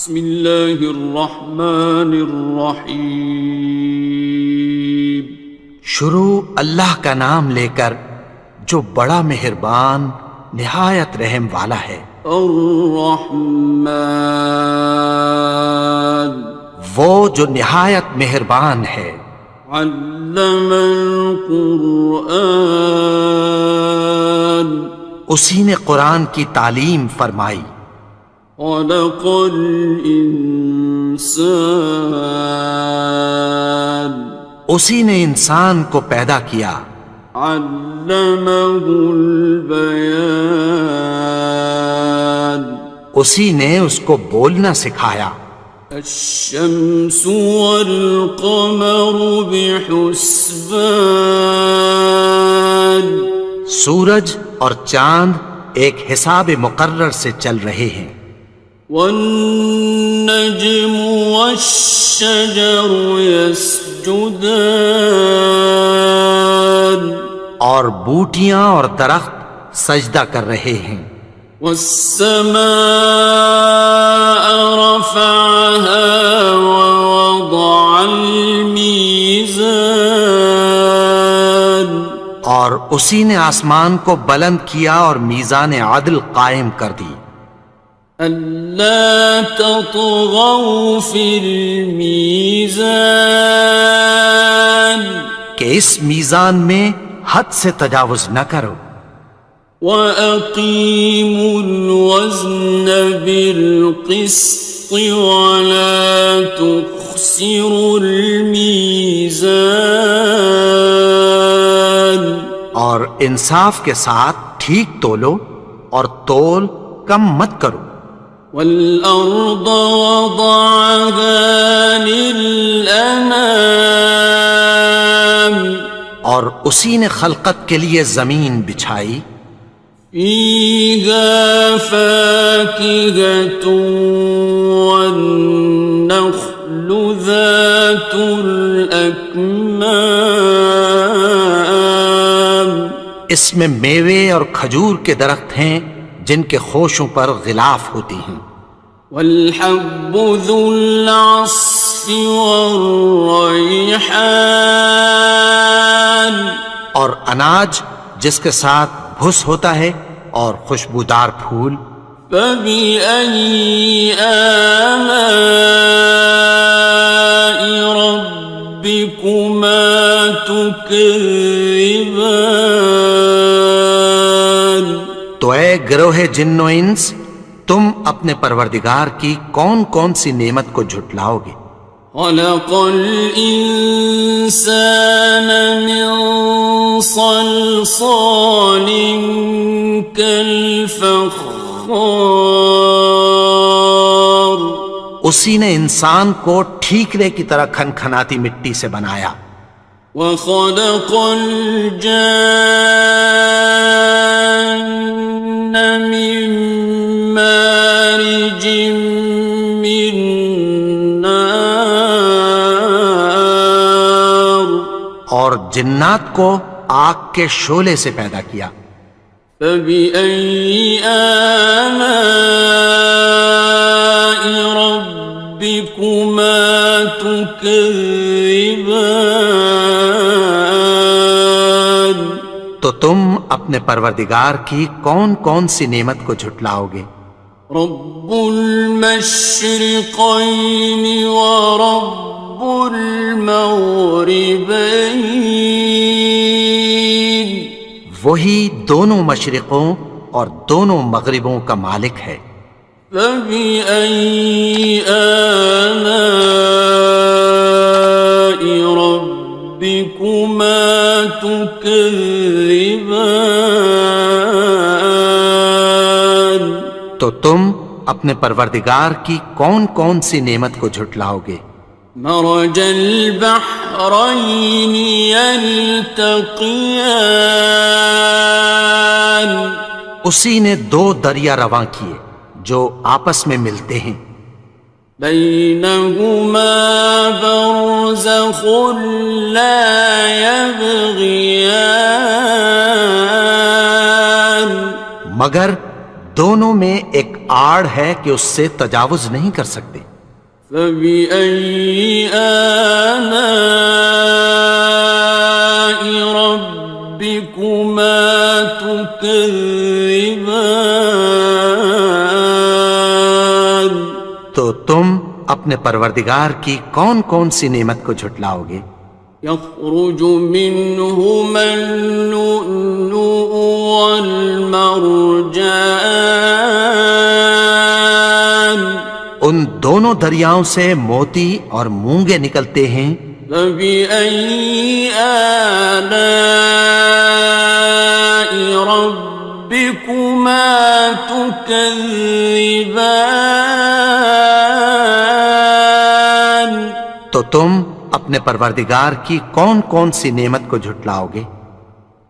بسم اللہ الرحمن الرحیم۔ شروع اللہ کا نام لے کر جو بڑا مہربان نہایت رحم والا ہے۔ الرحمن، وہ جو نہایت مہربان ہے۔ علم القرآن، اسی نے قرآن کی تعلیم فرمائی۔ خلق الانسان، اسی نے انسان کو پیدا کیا۔ علمہ البیان، اسی نے اس کو بولنا سکھایا۔ الشمس والقمر بحسبان، سورج اور چاند ایک حساب مقرر سے چل رہے ہیں۔ والنجم والشجر يسجدان، اور بوٹیاں اور درخت سجدہ کر رہے ہیں۔ والسماء رفعها ووضع الميزان، اور اسی نے آسمان کو بلند کیا اور میزان عدل قائم کر دی۔ ألا تطغوا في الميزان، کہ اس میزان میں حد سے تجاوز نہ کرو۔ وَأَقِيمُوا الْوَزْنَ بِالْقِسْطِ وَلَا تُخْسِرُوا الْمِيزَانَ، اور انصاف کے ساتھ ٹھیک تولو اور تول کم مت کرو۔ وَالْأَرْضَ وَضَعَهَا لِلْأَنَامِ، اور اسی نے خلقت کے لیے زمین بچھائی۔ فِيهَا فَاكِهَةٌ وَالنَّخْلُ ذَاتُ الْأَكْمَامِ، اس میں میوے اور کھجور کے درخت ہیں جن کے خوشوں پر غلاف ہوتی ہیں۔ وَالْحَبُّ ذُو الْعَصْفِ وَالرَّيْحَانِ، اور اناج جس کے ساتھ بھس ہوتا ہے اور خوشبودار پھول۔ فَبِأَيِّ آلَاءِ رَبِّكُمَا تُكَذِّبَانِ، تو اے گروہ جن و انس، تم اپنے پروردگار کی کون کون سی نعمت کو جھٹلاؤ گے؟ خَلَقَ الْإِنسَانَ مِنْ صَلْصَالٍ كَالْفَخَّارِ، اسی نے انسان کو ٹھیکرے کی طرح کھنکھناتی مٹی سے بنایا۔ وَخَلَقَ الْجَانَّ مِن مَّارِجٍ مِّن نَّارٍ، اور جنات کو آگ کے شعلے سے پیدا کیا۔ فَبِأَيِّ آلَاءِ رَبِّكُمَا تُكَذِّبَانِ، تو تم اپنے پروردگار کی کون کون سی نعمت کو جھٹلاؤ گے؟ رب المشرقین ورب المغربین، وہی دونوں مشرقوں اور دونوں مغربوں کا مالک ہے۔ فَبِأَيِّ آلَاءِ رَبِّكُمَا تُكَذِّبَانِ، تو تم اپنے پروردگار کی کون کون سی نعمت کو جھٹلاؤ گے؟ مرج البحرین یلتقیان، اسی نے دو دریا رواں کیے جو آپس میں ملتے ہیں۔ بینہما برزخ لا یبغیان، مگر دونوں میں ایک آڑ ہے کہ اس سے تجاوز نہیں کر سکتے۔ فبأي آلاء ربكما تكذبان؟ تو تم اپنے پروردگار کی کون کون سی نعمت کو جھٹلاؤ گے؟ يخرج منهما اللؤلؤ والمرجان ان دونوں دریاؤں سے موتی اور مونگے نکلتے ہیں۔ فبأي آلاء ربكما تكذبان؟ تو تم اپنے پروردگار کی کون کون سی نعمت کو جھٹلاؤ گے؟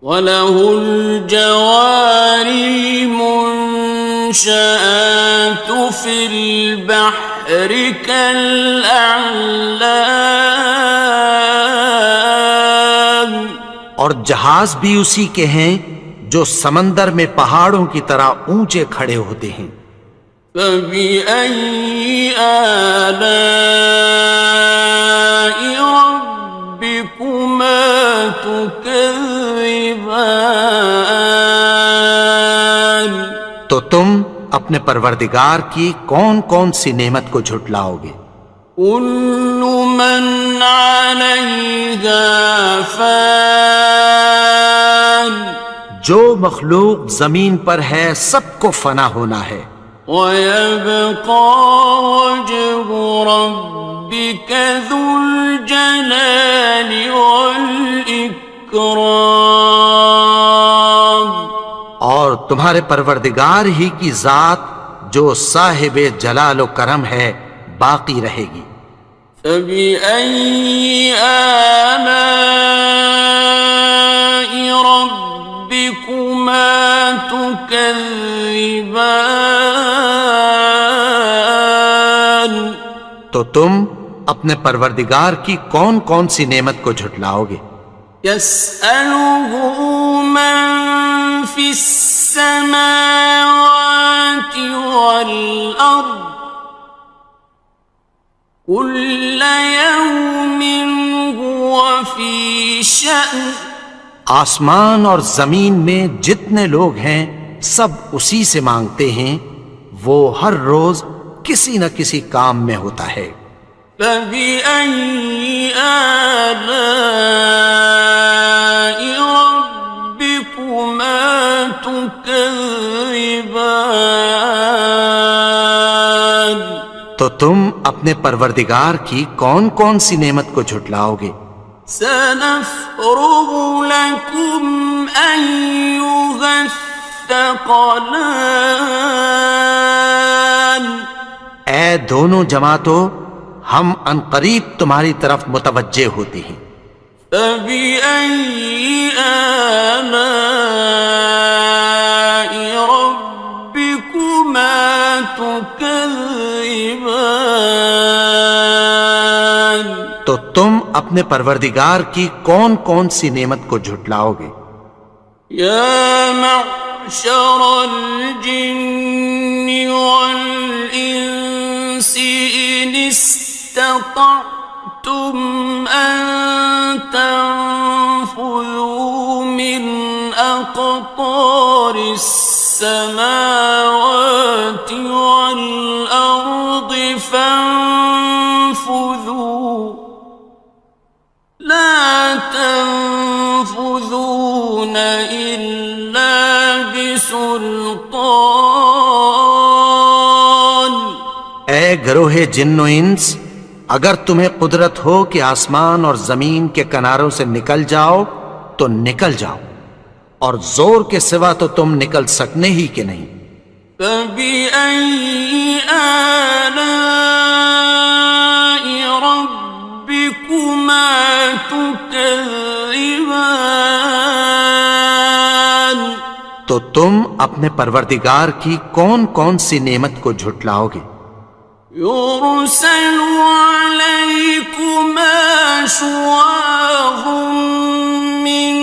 وَلَهُ الْجَوَارِ الْمُنشَآتُ فِي الْبَحْرِ كَالْأَعْلَامِ، اور جہاز بھی اسی کے ہیں جو سمندر میں پہاڑوں کی طرح اونچے کھڑے ہوتے ہیں۔ فَبِأَيِّ آلَاءِ رَبِّكُمَا تُكَذِّبَانِ؟ تو تم اپنے پروردگار کی کون کون سی نعمت کو جھٹلاؤ گے؟ كُلُّ مَنْ عَلَيْهَا فَانٍ، جو مخلوق زمین پر ہے سب کو فنا ہونا ہے۔ وَيَبْقَى وَجْهُ رَبِّكَ ذُو الْجَلَالِ وَالْإِكْرَامِ، اور تمہارے پروردگار ہی کی ذات جو صاحب جلال و کرم ہے باقی رہے گی۔ فَبِأَيِّ آلَاءِ رَبِّكُمَا تُكَذِّبَانِ؟ تو تم اپنے پروردگار کی کون کون سی نعمت کو جھٹلاؤ گے؟ يَسْأَلُهُ مَن فِي السَّمَاوَاتِ وَالْأَرْضِ كُلَّ يَوْمٍ هُوَ فِي شَأْنٍ، آسمان اور زمین میں جتنے لوگ ہیں سب اسی سے مانگتے ہیں، وہ ہر روز کسی نہ کسی کام میں ہوتا ہے۔ فَبِأَيِّ آلَاءِ رَبِّكُمَا تُكَذِّبَانِ؟ تو تم اپنے پروردگار کی کون کون سی نعمت کو جھٹلاؤ گے؟ سَنَفْرُغُ لَكُمْ أَيُّهَ الثَّقَلَانِ؟ اے دونوں جماعتوں، ہم عنقریب تمہاری طرف متوجہ ہوتے ہیں۔ فَبِأَيِّ آلَاءِ رَبِّكُمَا تُكَذِّبَانِ؟ تو تم اپنے پروردگار کی کون کون سی نعمت کو جھٹلاؤ گے؟ يَا مَعْشَرَ الْجِنِّ وَالْإِنسِ إِنِ اسْتَطَعْتُمْ أَن تَنفُذُوا مِنْ أَقْطَارِ السَّمَاوَاتِ وَالْأَرْضِ فَانفُذُوا لَا تَنفُذُونَ إِلَّا بِسُلْطَانٍ۔ اے گروہ جن و انس، اگر تمہیں قدرت ہو کہ آسمان اور زمین کے کناروں سے نکل جاؤ تو نکل جاؤ، اور زور کے سوا تو تم نکل سکنے ہی کہ نہیں۔ فَبِأَيِّ آلَاءِ رَبِّكُمَا تُكَذِّبَانِ؟ تو تم اپنے پروردگار کی کون کون سی نعمت کو جھٹلاؤ گے؟ يُرْسَلُ عَلَيْكُمَا شُوَاظٌ مِّن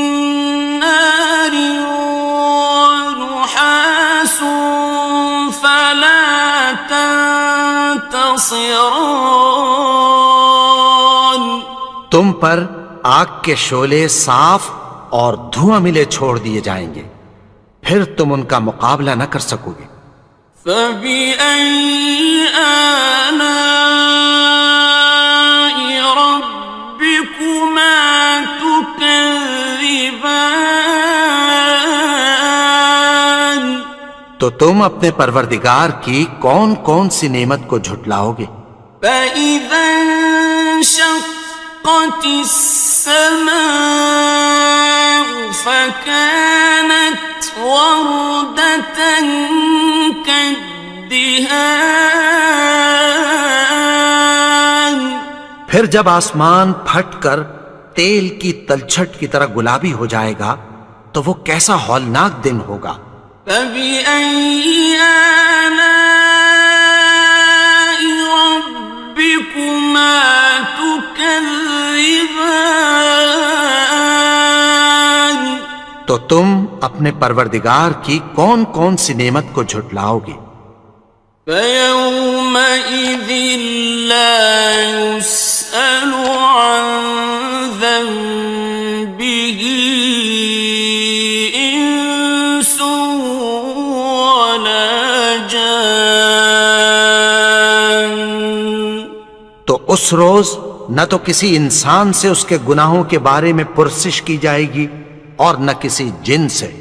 نَّارٍ وَنُحَاسٌ خاسران. تم پر آگ کے شعلے صاف اور دھواں ملے چھوڑ دیے جائیں گے، پھر تم ان کا مقابلہ نہ کر سکو گے۔ فبأي آلاء ربكما تكذبان. تو تم اپنے پروردگار کی کون کون سی نعمت کو جھٹلاؤ گے؟ فإذا انشقت السماء فكانت وردة كالدهان. پھر جب آسمان پھٹ کر تیل کی تلچھٹ کی طرح گلابی ہو جائے گا تو وہ کیسا ہولناک دن ہوگا۔ فبأي آلاء ربكما تكذبان. تو تم اپنے پروردگار کی کون کون سی نعمت کو جھٹلاؤ گے؟ فيومئذ لا يسأل عن ذنبه إنس ولا جان. تو اس روز نہ تو کسی انسان سے اس کے گناہوں کے بارے میں پرسش کی جائے گی اور نہ کسی جن سے۔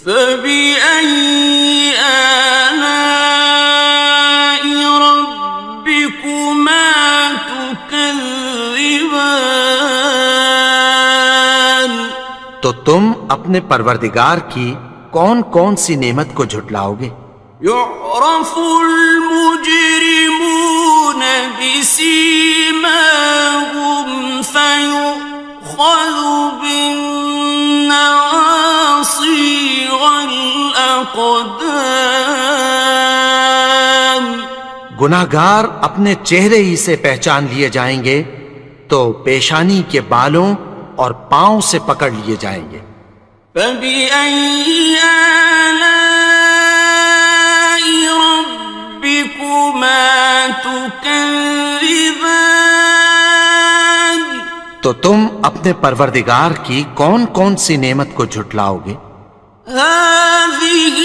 فبأي آلاء ربكما تكذبان. تو تم اپنے پروردگار کی کون کون سی نعمت کو جھٹلاؤ گے؟ يعرف المجرمون بسيماهم فيؤخذ بالنواصي والأقدام. گناہگار اپنے چہرے ہی سے پہچان لیے جائیں گے تو پیشانی کے بالوں اور پاؤں سے پکڑ لیے جائیں گے۔ فبأي آلاء ربكما تكذبان. تو تم اپنے پروردگار کی کون کون سی نعمت کو جھٹلاؤ گے؟ هذه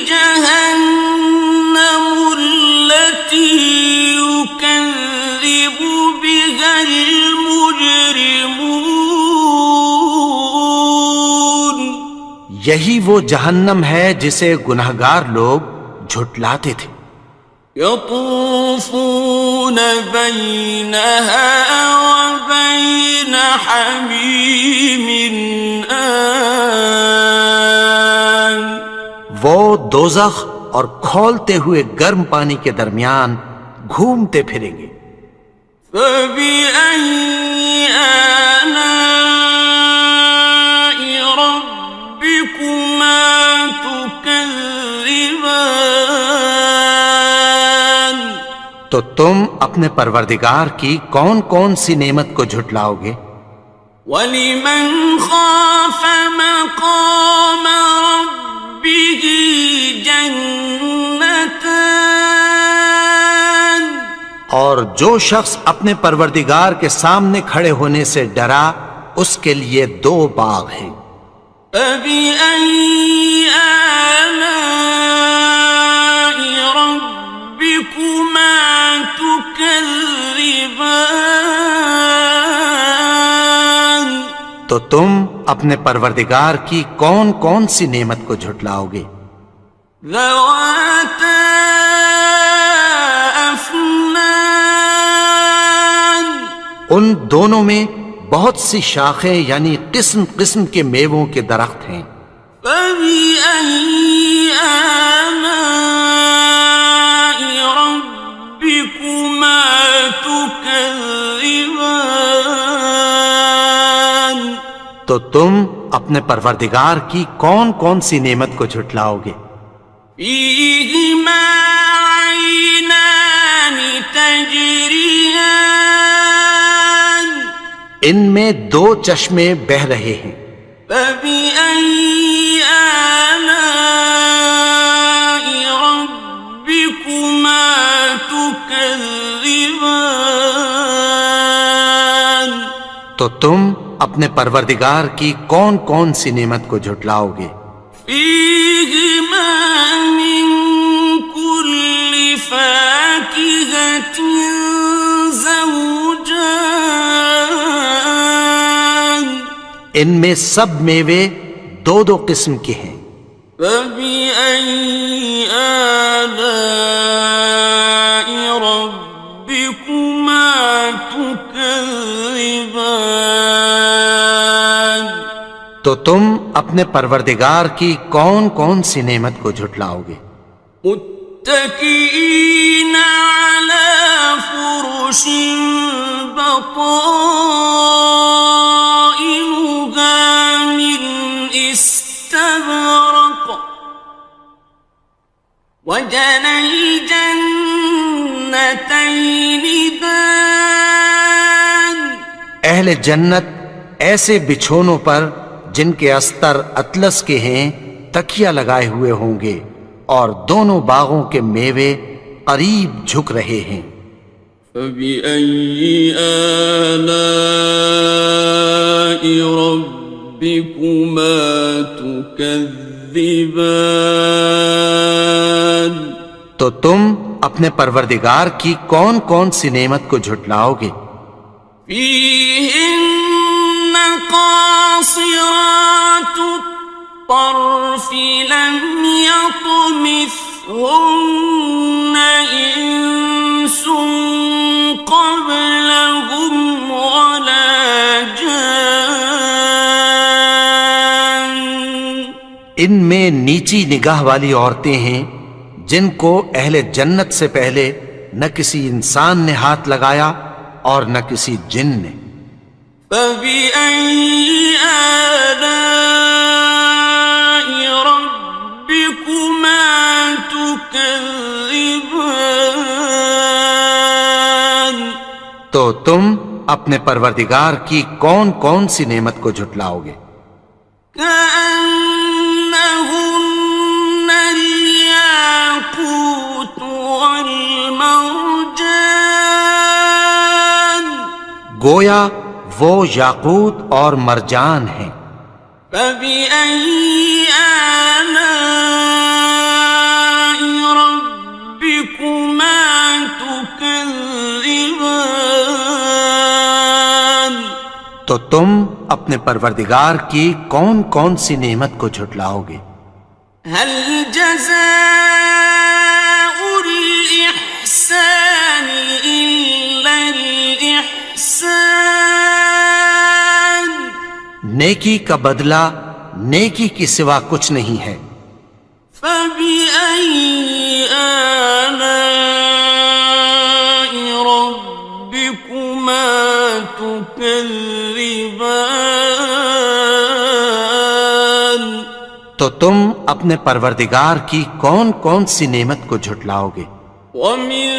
جهنم التي يكذب بها المجرمون. یہی وہ جہنم ہے جسے گناہگار لوگ جھٹلاتے تھے۔ يطوفون بينها وبين حميم آن. وہ دوزخ اور کھولتے ہوئے گرم پانی کے درمیان گھومتے پھریں گے۔ فبأي آلاء ربكما تكذبان. تو تم اپنے پروردگار کی کون کون سی نعمت کو جھٹلاؤ گے؟ وَلِمَنْ خَافَ مَقَامَ رَبِّهِ جَنَّتَانِ. اور جو شخص اپنے پروردگار کے سامنے کھڑے ہونے سے ڈرا اس کے لیے دو باغ ہیں۔ فَبِأَيِّ آلَاءِ رَبِّكُمَا تُكَذِّبَانِ. تو تم اپنے پروردگار کی کون کون سی نعمت کو جھٹلاؤ گے؟ ذَوَاتَا أَفْنَانٍ. ان دونوں میں بہت سی شاخیں یعنی قسم قسم کے میووں کے درخت ہیں۔ فَبِأَيِّ آلَاءِ رَبِّكُمَا تُكَذِّبَانِ. تو تم اپنے پروردگار کی کون کون سی نعمت کو جھٹلاؤ گے؟ فِيهِمَا عَيْنَانِ تَجْرِيَانِ. ان میں دو چشمے بہہ رہے ہیں۔ فَبِأَيِّ آلَاءِ رَبِّكُمَا تُكَذِّبَانِ. تكذبان تو تم اپنے پروردگار کی کون کون سی نعمت کو جھٹلاؤ گے؟ فيهما من كل فاكهة زوجان ان میں سب میوے دو دو قسم کے ہیں۔ فبأي آلاء ربكما تكذبان تو تم اپنے پروردگار کی کون کون سی نعمت کو جھٹلاؤ گے؟ متكئين على فرش بطائنها من استبرق وجنى الجنتين دان اہل جنت ایسے بچھونوں پر جن کے استر اطلس کے ہیں تکیہ لگائے ہوئے ہوں گے، اور دونوں باغوں کے میوے قریب جھک رہے ہیں۔ فبأي آلاء ربكما تكذبان تو تم اپنے پروردگار کی کون کون سی نعمت کو جھٹلاؤ گے؟ فيهن قاصرات الطرف لم يطمثهن إنس قبلهم ولا جان ان میں نیچی نگاہ والی عورتیں ہیں جن کو اہل جنت سے پہلے نہ کسی انسان نے ہاتھ لگایا اور نہ کسی جن نے۔ فبأي آلاء ربكما تكذبان تو تم اپنے پروردگار کی کون کون سی نعمت کو جھٹلاؤ گے؟ كأنهن الياقوت والمرجان گویا وہ یاقوت اور مرجان ہیں۔ فبأي آلاء ربكما تكذبان تو تم اپنے پروردگار کی کون کون سی نعمت کو جھٹلاؤ گے؟ هل جزاء الإحسان إلا الإحسان نیکی کا بدلہ نیکی کی سوا کچھ نہیں ہے۔ فبأي آلاء ربكما تكذبان تو تم اپنے پروردگار کی کون کون سی نعمت کو جھٹلاؤ گے؟ ومن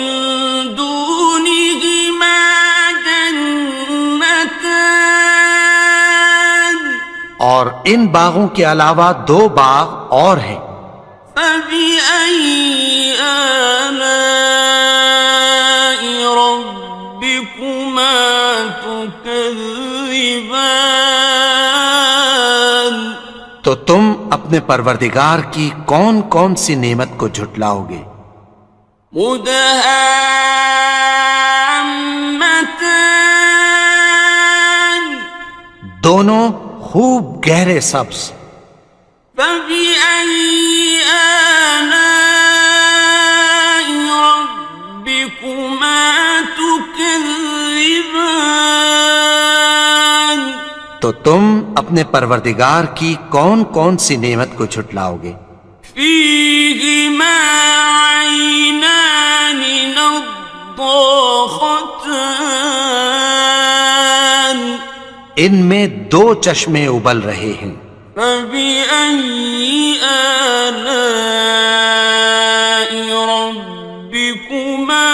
دونهما جنتان اور ان باغوں کے علاوہ دو باغ اور ہیں۔ فبأي آلاء ربكما تكذبان تو تم اپنے پروردگار کی کون کون سی نعمت کو جھٹلاؤ گے؟ مدهامتان دونوں خوب گہرے سبز۔ فبأي آلاء ربكما تكذبان تو تم اپنے پروردگار کی کون کون سی نعمت کو جھٹلاؤ گے؟ فيهما عينان نضاختان ان میں دو چشمے ابل رہے ہیں۔ فبأي آلاء ربكما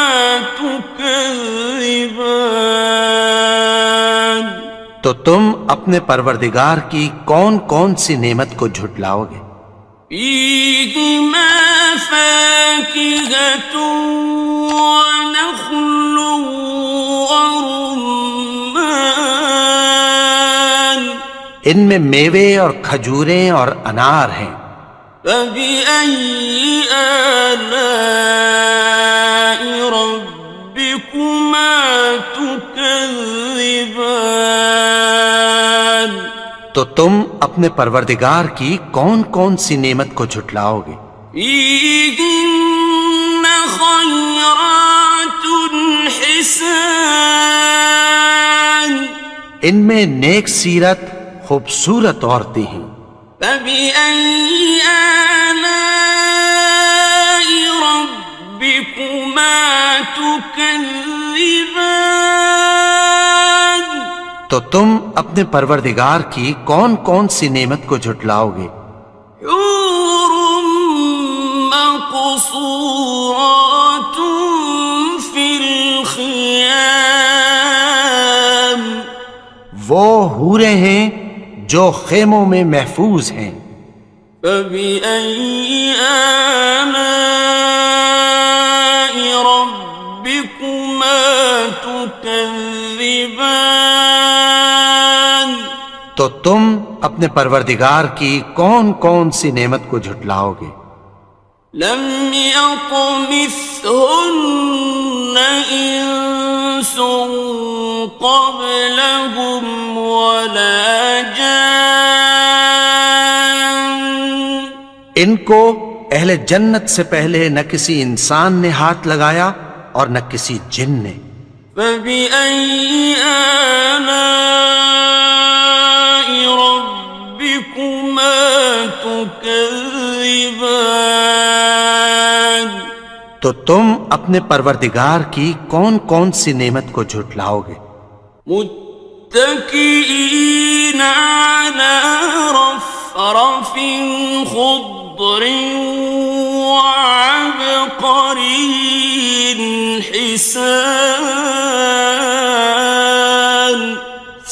تكذبان تو تم اپنے پروردگار کی کون کون سی نعمت کو جھٹلاؤ گے؟ فيهما فاكهة ونخل ورمان ان میں میوے اور کھجوریں اور انار ہیں. فبأي آلاء ربكما تكذبان تو تم اپنے پروردگار کی کون کون سی نعمت کو جھٹلاؤ گے؟ فيهن خيرات حسان ان میں نیک سیرت خوبصورت عورتیں ہیں. فبأي آلاء ربكما تكذبان تو تم اپنے پروردگار کی کون کون سی نعمت کو جھٹلاؤ گے؟ حور مقصورات في الخيام وہ حوریں ہیں جو خیموں میں محفوظ ہیں. فبأي آلاء ربكما تكذبان تو تم اپنے پروردگار کی کون کون سی نعمت کو جھٹلاؤ گے؟ لم يطمثهن إنس قبلهم ولا جان ان کو اہل جنت سے پہلے نہ کسی انسان نے ہاتھ لگایا اور نہ کسی جن نے. فبأي آلاء ربكما تكذبان تو تم اپنے پروردگار کی کون کون سی نعمت کو جھٹلاؤ گے؟ متكئين على رفرف خضر وعبقري حسان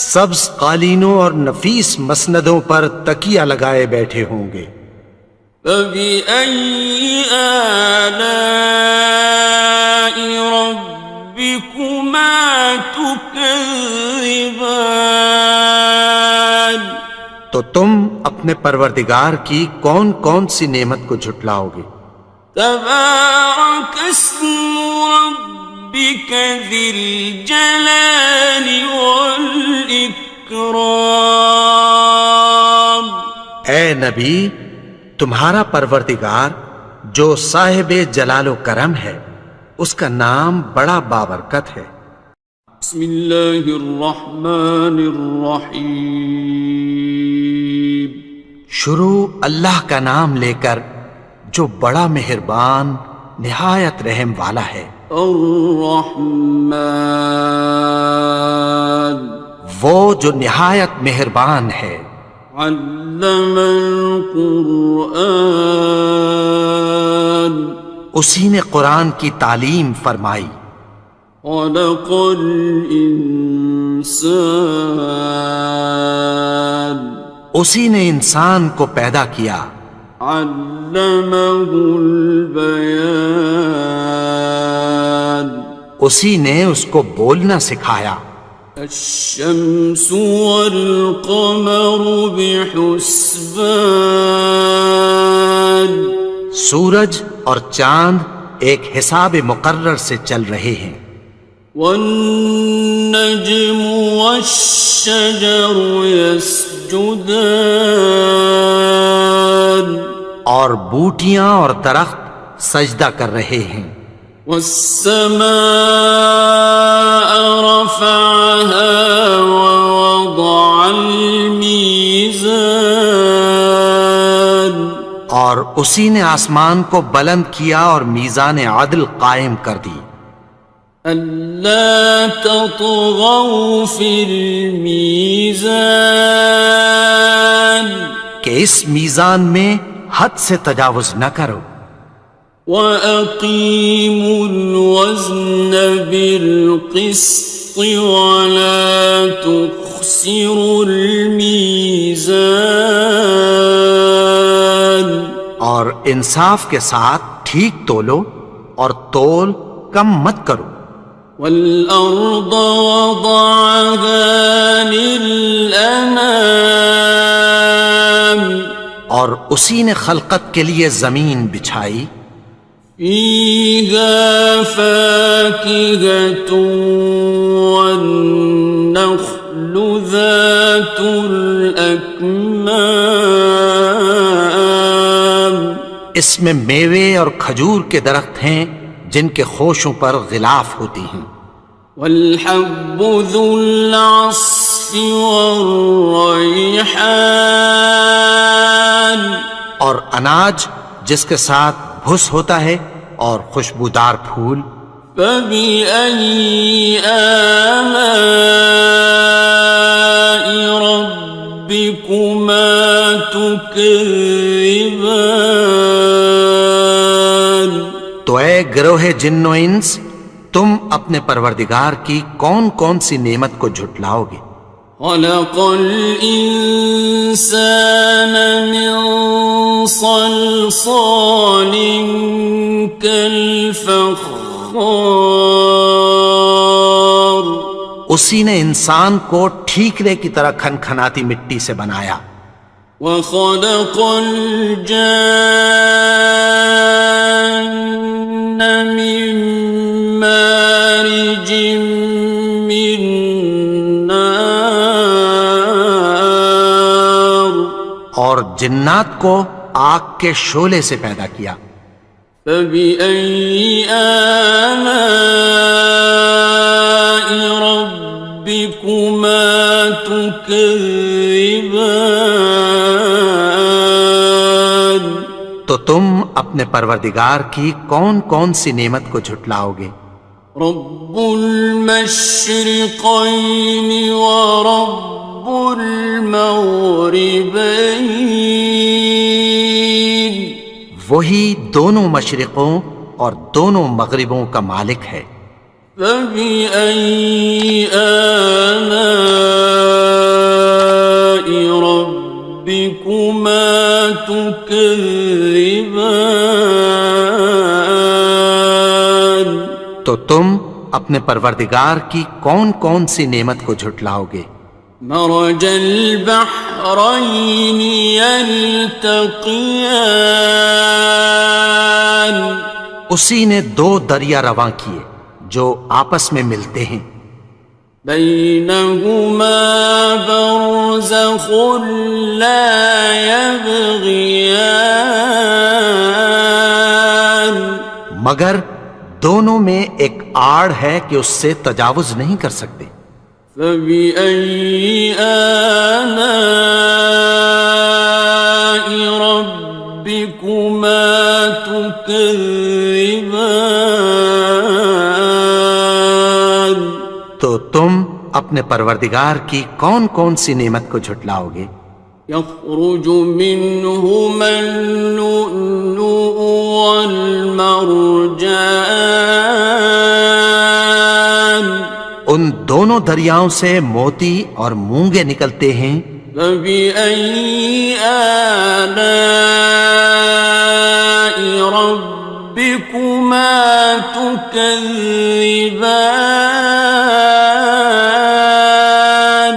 سبز قالینوں اور نفیس مسندوں پر تکیہ لگائے بیٹھے ہوں گے. فبأي آلاء ربكما تكذبان تو تم اپنے پروردگار کی کون کون سی نعمت کو جھٹلاؤ گے؟ تبارك اسم ربك ذي الجلال والإكرام اے نبی، تمہارا پروردگار جو صاحب جلال و کرم ہے، اس کا نام بڑا بابرکت ہے. بسم اللہ الرحمن الرحیم شروع اللہ کا نام لے کر جو بڑا مہربان نہایت رحم والا ہے. الرحمن وہ جو نہایت مہربان ہے. علم القرآن اسی نے قرآن کی تعلیم فرمائی. خلق الانسان اسی نے انسان کو پیدا کیا. علمہ البیان اسی نے اس کو بولنا سکھایا. الشمس والقمر بحسبان سورج اور چاند ایک حساب مقرر سے چل رہے ہیں. والنجم والشجر يسجدان اور بوٹیاں اور درخت سجدہ کر رہے ہیں. والسماء رفعها ووضع الميزان اور اسی نے آسمان کو بلند کیا اور میزان عدل قائم کر دی. ألا تطغوا في الميزان کہ اس میزان میں حد سے تجاوز نہ کرو. وَأَقِيمُوا الْوَزْنَ بِالْقِسْطِ وَلَا تُخْسِرُوا الْمِيزَانَ اور انصاف کے ساتھ ٹھیک تولو اور تول کم مت کرو. والأرض وضعها للأنام اور اسی نے خلقت کے لیے زمین بچھائی. فيها فاكهة والنخل ذات الأكمام اس میں میوے اور کھجور کے درخت ہیں جن کے خوشوں پر غلاف ہوتی ہیں. والحب ذو العصف والریحان اور اناج جس کے ساتھ بھس ہوتا ہے اور خوشبودار پھول. فبأي آلاء ربكما تكذبان تو اے گروہ جن و انس تم اپنے پروردگار کی کون کون سی نعمت کو جھٹلاؤ گے. خلق الإنسان من صلصال كالفخار اسی نے انسان کو ٹھیکرے کی طرح کھنکھناتی مٹی سے بنایا. وخلق الجان من مارج من نار اور جنات کو آگ کے شعلے سے پیدا کیا. فبأي آلاء ربكما تكذبان تو تم اپنے پروردگار کی کون کون سی نعمت کو جھٹلاؤ گے. رب المشرقين ورب المغربين وہی دونوں مشرقوں اور دونوں مغربوں کا مالک ہے. فبأي آلاء ربكما تكذبان تو تم اپنے پروردگار کی کون کون سی نعمت کو جھٹلاؤ گے. مرج البحرين يلتقيان اسی نے دو دریا رواں کیے جو آپس میں ملتے ہیں. بينهما برزخ لا يبغيان مگر دونوں میں ایک آڑ ہے کہ اس سے تجاوز نہیں کر سکتے. فبأي آلاء ربكما تكذبان تو تم اپنے پروردگار کی کون کون سی نعمت کو جھٹلاؤ گے. يخرج منهما اللؤلؤ والمرجان ان دونوں دریاؤں سے موتی اور مونگے نکلتے ہیں. فبأي آلاء ربكما تكذبان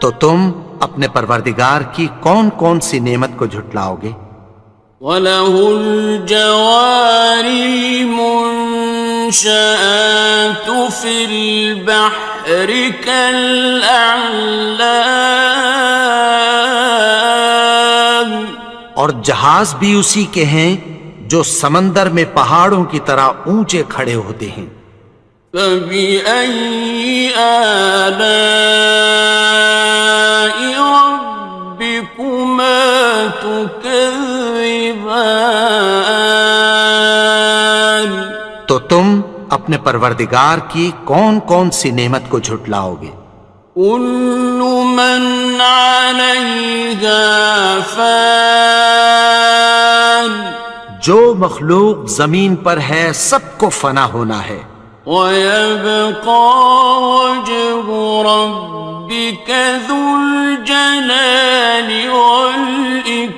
تو تم اپنے پروردگار کی کون کون سی نعمت کو جھٹلاؤ گے. وَلَهُ الْجَوَارِ الْمُنشَآتُ فِي الْبَحْرِ كَالْأَعْلَامِ اور جہاز بھی اسی کے ہیں جو سمندر میں پہاڑوں کی طرح اونچے کھڑے ہوتے ہیں. فَبِأَيِّ آلَاءِ رَبِّكُمَا تُكَذِّبَانِ تو تم اپنے پروردگار کی کون کون سی نعمت کو جھٹلاؤ گے. كُلُّ مَنْ عَلَيْهَا فَانٍ جو مخلوق زمین پر ہے سب کو فنا ہونا ہے. وَيَبْقَى وَجْهُ رَبِّكَ ذُو الْجَلَالِ وَالْإِكْرَامِ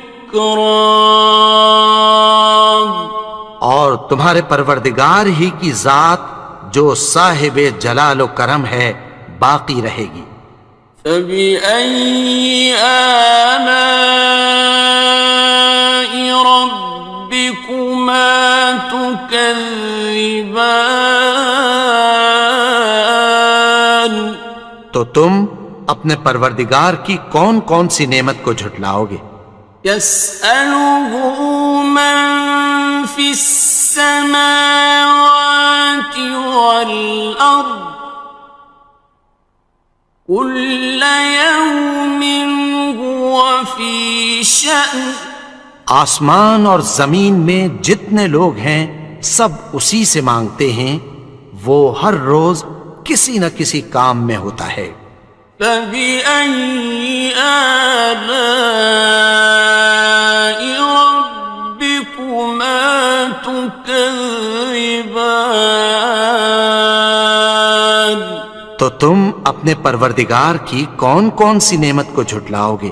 تمہارے پروردگار ہی کی ذات جو صاحب جلال و کرم ہے باقی رہے گی۔ فبأي آلاء ربكما تكذبان؟ تو تم اپنے پروردگار کی کون کون سی نعمت کو جھٹلاؤ گے؟ يسأله من في السماوات والأرض كل يوم هو في شأن۔ آسمان اور زمین میں جتنے لوگ ہیں سب اسی سے مانگتے ہیں، وہ ہر روز کسی نہ کسی کام میں ہوتا ہے۔ فبأي آلاء ربكما تكذبان؟ تو تم اپنے پروردگار کی کون کون سی نعمت کو جھٹلاؤ گے؟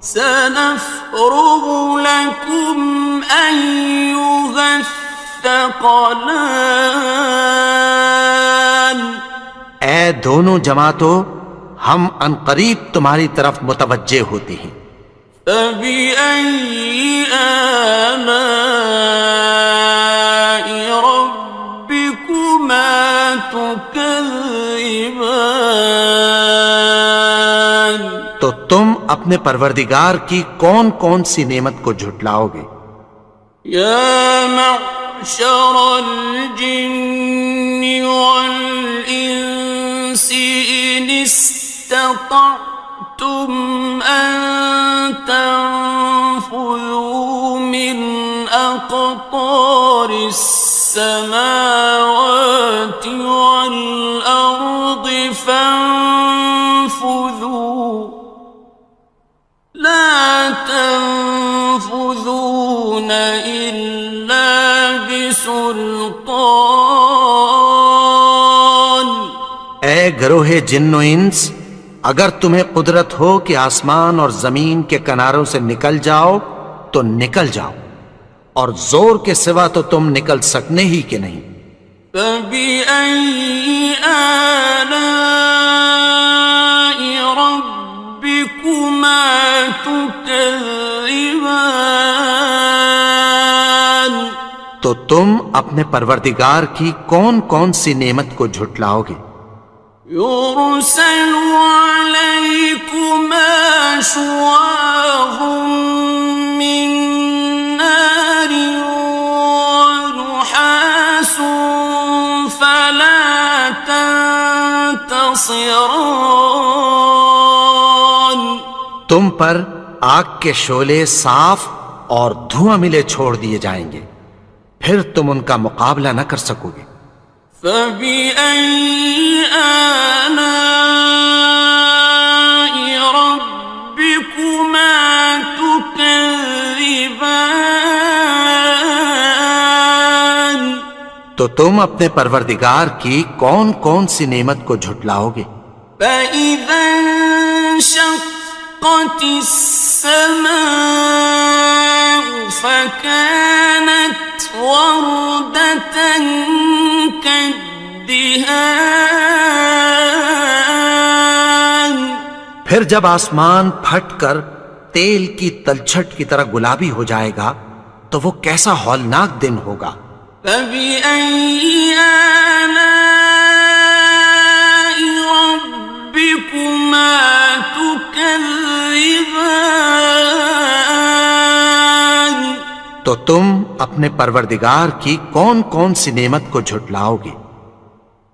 سنفرغ لكم أيها الثقلان۔ اے دونوں جماعتوں، ہم عنقریب تمہاری طرف متوجہ ہوتے ہیں۔ فبأي آلاء ربكما تكذبان؟ تو تم اپنے پروردگار کی کون کون سی نعمت کو جھٹلاؤ گے؟ يا معشر الجن والإنس إن استطعتم أن تنفذوا من أقطار السماوات والأرض فانفذوا لا تنفذون إلا بسلطان۔ اے گروہ جن و انس، اگر تمہیں قدرت ہو کہ آسمان اور زمین کے کناروں سے نکل جاؤ تو نکل جاؤ، اور زور کے سوا تو تم نکل سکنے ہی کہ نہیں۔ فبأي آلاء ربكما تكذبان؟ تو تم اپنے پروردگار کی کون کون سی نعمت کو جھٹلاؤ گے؟ يرسل عليكما شواظ من نار ونحاس فلا تنتصران۔ تم پر آگ کے شعلے صاف اور دھواں ملے چھوڑ دیے جائیں گے، پھر تم ان کا مقابلہ نہ کر سکو گے۔ فبأي آلاء ربكما تكذبان؟ تو تم اپنے پروردگار کی کون کون سی نعمت کو جھٹلاؤ گے؟ فإذا انشقت السماء فكانت وردة كالدهان۔ پھر جب آسمان پھٹ کر تیل کی تلچھٹ کی طرح گلابی ہو جائے گا تو وہ کیسا ہولناک دن ہوگا۔ فبأي آلاء ربكما تكذبان؟ تو تم اپنے پروردگار کی کون کون سی نعمت کو جھٹلاؤ گے؟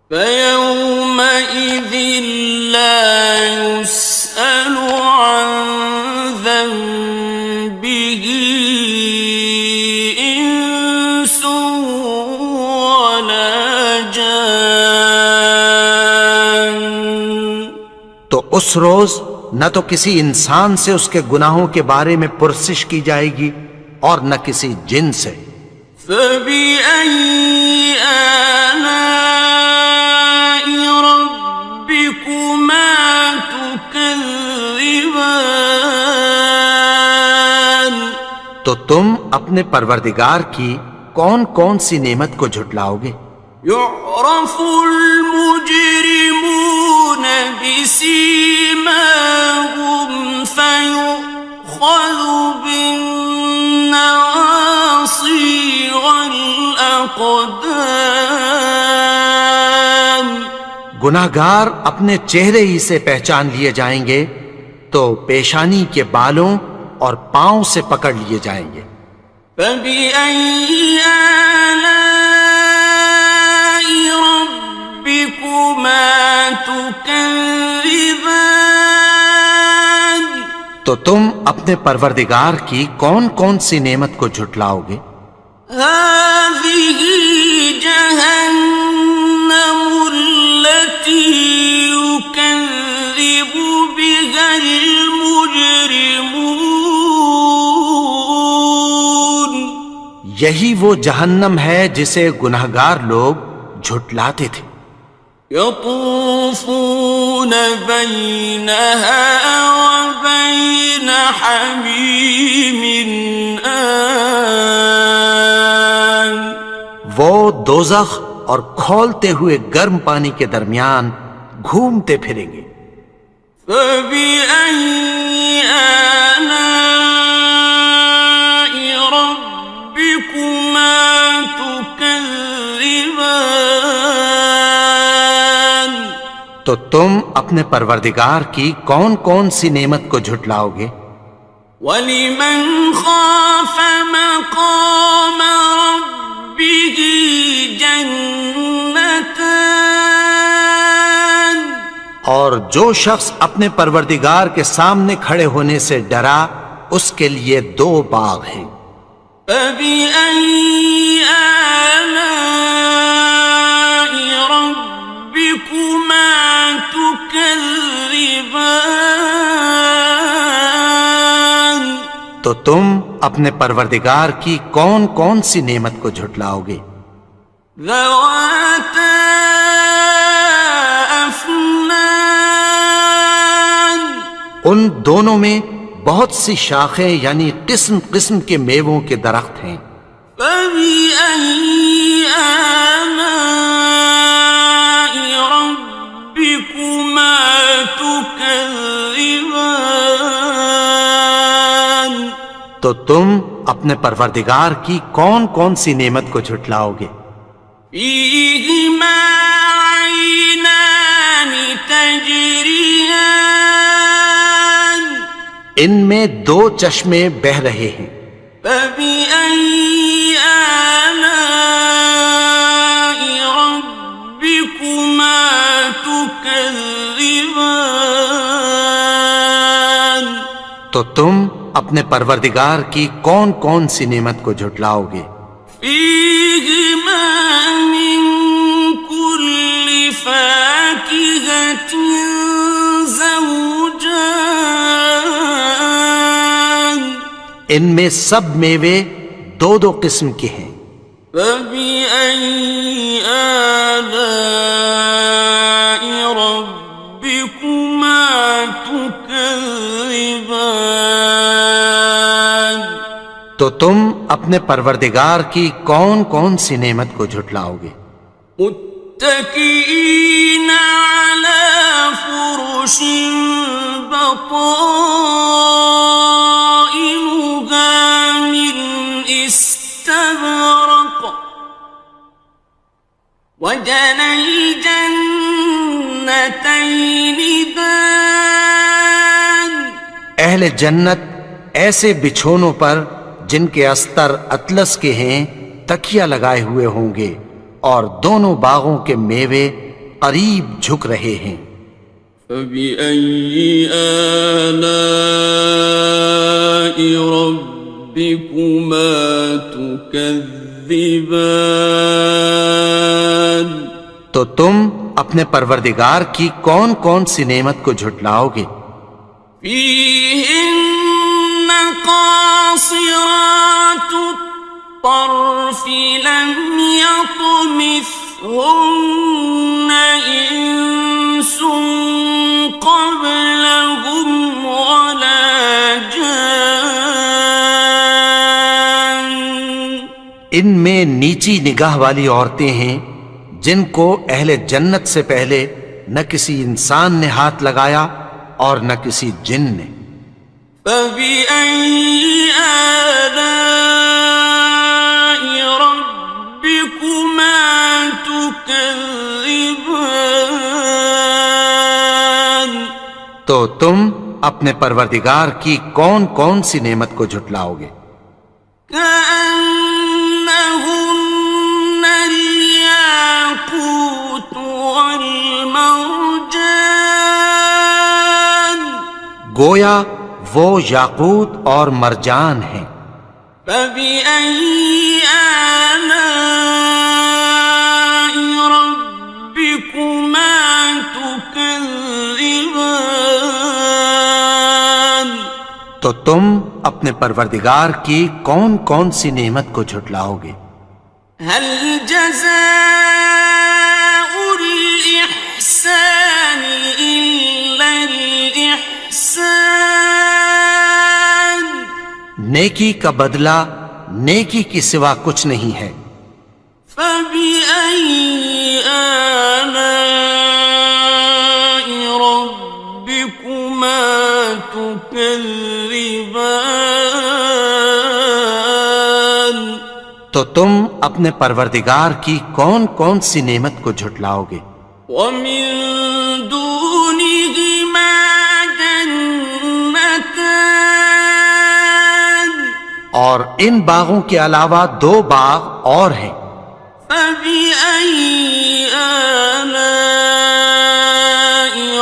فيومئذ لا يسأل عن ذنبه إنس ولا جان۔ تو اس روز نہ تو کسی انسان سے اس کے گناہوں کے بارے میں پرسش کی جائے گی اور نہ کسی جن سے۔ فبأي آلاء ربكما تكذبان؟ تو تم اپنے پروردگار کی کون کون سی نعمت کو جھٹلاؤ گے؟ يعرف المجرمون بسيماهم فيؤخذ بالنواصي والأقدام. گناہگار اپنے چہرے ہی سے پہچان لیے جائیں گے تو پیشانی کے بالوں اور پاؤں سے پکڑ لیے جائیں گے. فبأي آلاء ربكما تكذبان. تو تم اپنے پروردگار کی کون کون سی نعمت کو جھٹلاؤ گے؟ هذه جهنم التي يكذب بها المجرمون. یہی وہ جہنم ہے جسے گناہگار لوگ جھٹلاتے تھے. يطوفون بينها وبين حميم آن. وہ دوزخ اور کھولتے ہوئے گرم پانی کے درمیان گھومتے پھریں گے. فبأي آلاء ربكما تكذبان. تو تم اپنے پروردگار کی کون کون سی نعمت کو جھٹلاؤ گے؟ وَلِمَنْ خَافَ مَقَامَ رَبِّهِ جَنَّتَانِ. اور جو شخص اپنے پروردگار کے سامنے کھڑے ہونے سے ڈرا اس کے لیے 2 باغ ہیں. فَبِأَيِّ آلَاءِ رَبِّكُمَا تُكَذِّبَانِ. تو تم اپنے پروردگار کی کون کون سی نعمت کو جھٹلاؤ گے؟ ذَوَاتَا أَفْنَانٍ. ان دونوں میں بہت سی شاخیں یعنی قسم قسم کے میووں کے درخت ہیں. فَبِأَيِّ آلَاءِ رَبِّكُمَا تُكَذِّبَانِ. تو تم اپنے پروردگار کی کون کون سی نعمت کو جھٹلاؤ گے؟ فِيهِمَا عَيْنَانِ تَجْرِيَانِ. ان میں 2 چشمے بہہ رہے ہیں. فَبِأَيِّ آلَاءِ رَبِّكُمَا تُكَذِّبَانِ. تو تم اپنے پروردگار کی کون کون سی نعمت کو جھٹلاؤ گے؟ فِيهِمَا مِن كُلِّ فَاكِهَةٍ زَوْجَانِ. ان میں سب میوے 2 قسم کے ہیں. فَبِأَيِّ آلَاءِ رَبِّكُمَا تُكَذِّبَانِ. تو تم اپنے پروردگار کی کون کون سی نعمت کو جھٹلاؤ گے؟ متكئين على فرش بطائنها من استبرق وجنى الجنتين دان. اہل جنت ایسے بچھونوں پر جن کے استر اطلس کے ہیں تکیہ لگائے ہوئے ہوں گے اور دونوں باغوں کے میوے قریب جھک رہے ہیں. فَبِأَيِّ آلَاءِ رَبِّكُمَا تُكَذِّبَانِ. تو تم اپنے پروردگار کی کون کون سی نعمت کو جھٹلاؤ گے؟ فِيهِنَّ قَاصِرَاتُ الطَّرْفِ لَمْ يَطْمِثْهُنَّ إِنسٌ قَبْلَهُمْ وَلَا جَانٌّ. ان میں نیچی نگاہ والی عورتیں ہیں جن کو اہل جنت سے پہلے نہ کسی انسان نے ہاتھ لگایا اور نہ کسی جن نے۔ فَبِأَيِّ آلَاءِ رَبِّكُمَا تُكَذِّبَانِ، تو تم اپنے پروردگار کی کون کون سی نعمت کو جھٹلاؤ گے؟ كأنهن الياقوت والمرجان، گویا وہ یاقوت اور مرجان ہیں۔ فبأي آلاء ربكما تكذبان، تو تم اپنے پروردگار کی کون کون سی نعمت کو جھٹلاؤ گے؟ هل جزاء الإحسان إلا الإحسان، نیکی کا بدلہ نیکی کی سوا کچھ نہیں ہے۔ فبأي آلاء ربكما تكذبان، تو تم اپنے پروردگار کی کون کون سی نعمت کو جھٹلاؤ گے؟ ومن دونهما جنتان، اور ان باغوں کے علاوہ دو باغ اور ہیں۔ فبأي آلاء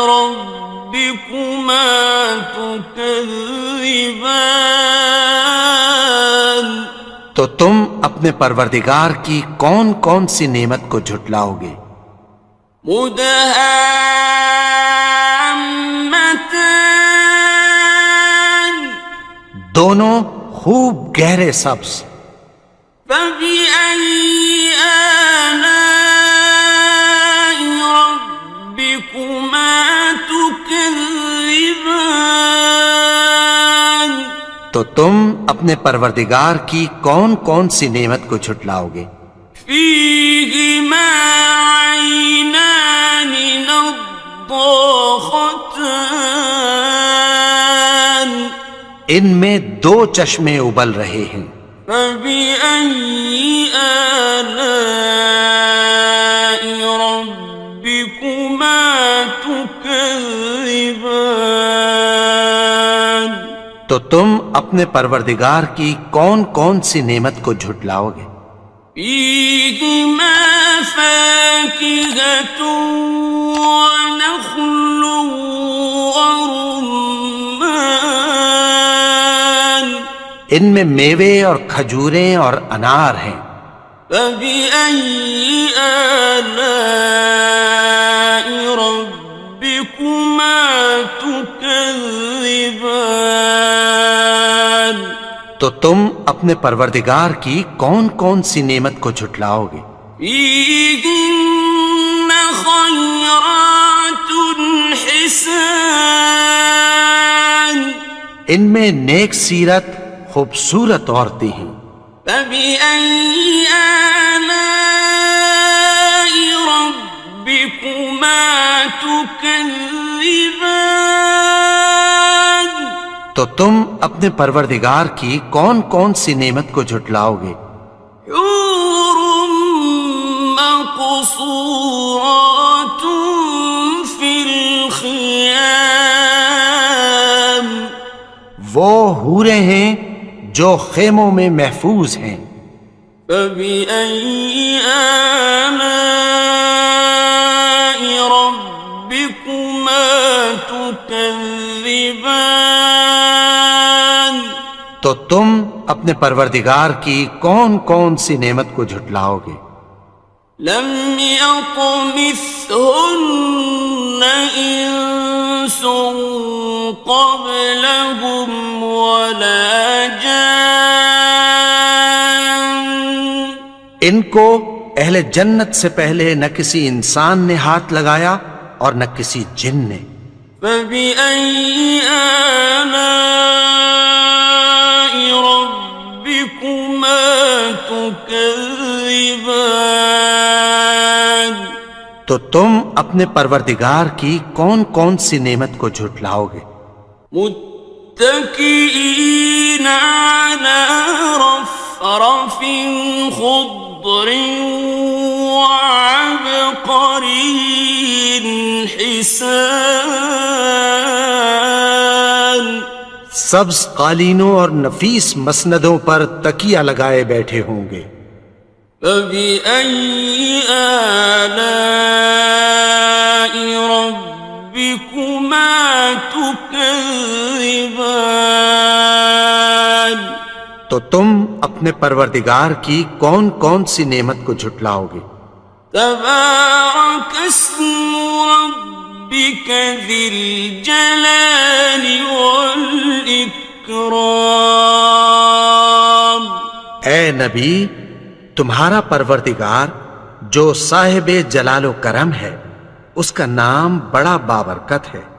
ربكما تكذبان، تو تم اپنے پروردگار کی کون کون سی نعمت کو جھٹلاؤ گے؟ مدهامتان، دونوں خوب گہرے سبز۔ فبأي آلاء ربكما تكذبان، تو تم اپنے پروردگار کی کون کون سی نعمت کو جھٹلاؤ گے؟ فيهما عينان نضاختان، ان میں دو چشمے ابل رہے ہیں۔ فبأي آلاء ربكما تكذبان، تو تم اپنے پروردگار کی کون کون سی نعمت کو جھٹلاؤ گے؟ فيهما فاكهة ونخل ورمان، ان میں میوے اور کھجوریں اور انار ہیں۔ فبأي آلاء ربكما تكذبان، تو تم اپنے پروردگار کی کون کون سی نعمت کو جھٹلاؤ گے؟ فيهن خيرات حسان، ان میں نیک سیرت خوبصورت عورتیں ہیں۔ فبأي آلاء ربكما تكذبان، تو تم اپنے پروردگار کی کون کون سی نعمت کو جھٹلاؤ گے؟ حور مقصورات في الخيام، وہ حوریں ہیں جو خیموں میں محفوظ ہیں۔ فبأي آلاء ربكما تكذبان، تو تم اپنے پروردگار کی کون کون سی نعمت کو جھٹلاؤ گے؟ لم يطمثهن إنس قبلهم ولا جان، ان کو اہل جنت سے پہلے نہ کسی انسان نے ہاتھ لگایا اور نہ کسی جن نے۔ فبأي آلاء ربكما تكذبان، تكذبان تو تم اپنے پروردگار کی کون کون سی نعمت کو جھٹلاؤ گے؟ متكئين على رفرف خضر وعبقري حسان سبز قالینوں اور نفیس مسندوں پر تکیہ لگائے بیٹھے ہوں گے۔ فبأي آلاء ربكما تكذبان تو تم اپنے پروردگار کی کون کون سی نعمت کو جھٹلاؤ گے؟ تبارك اسم ربك ذي الجلال والإكرام اے نبی، تمہارا پروردگار جو صاحب جلال و کرم ہے، اس کا نام بڑا بابرکت ہے۔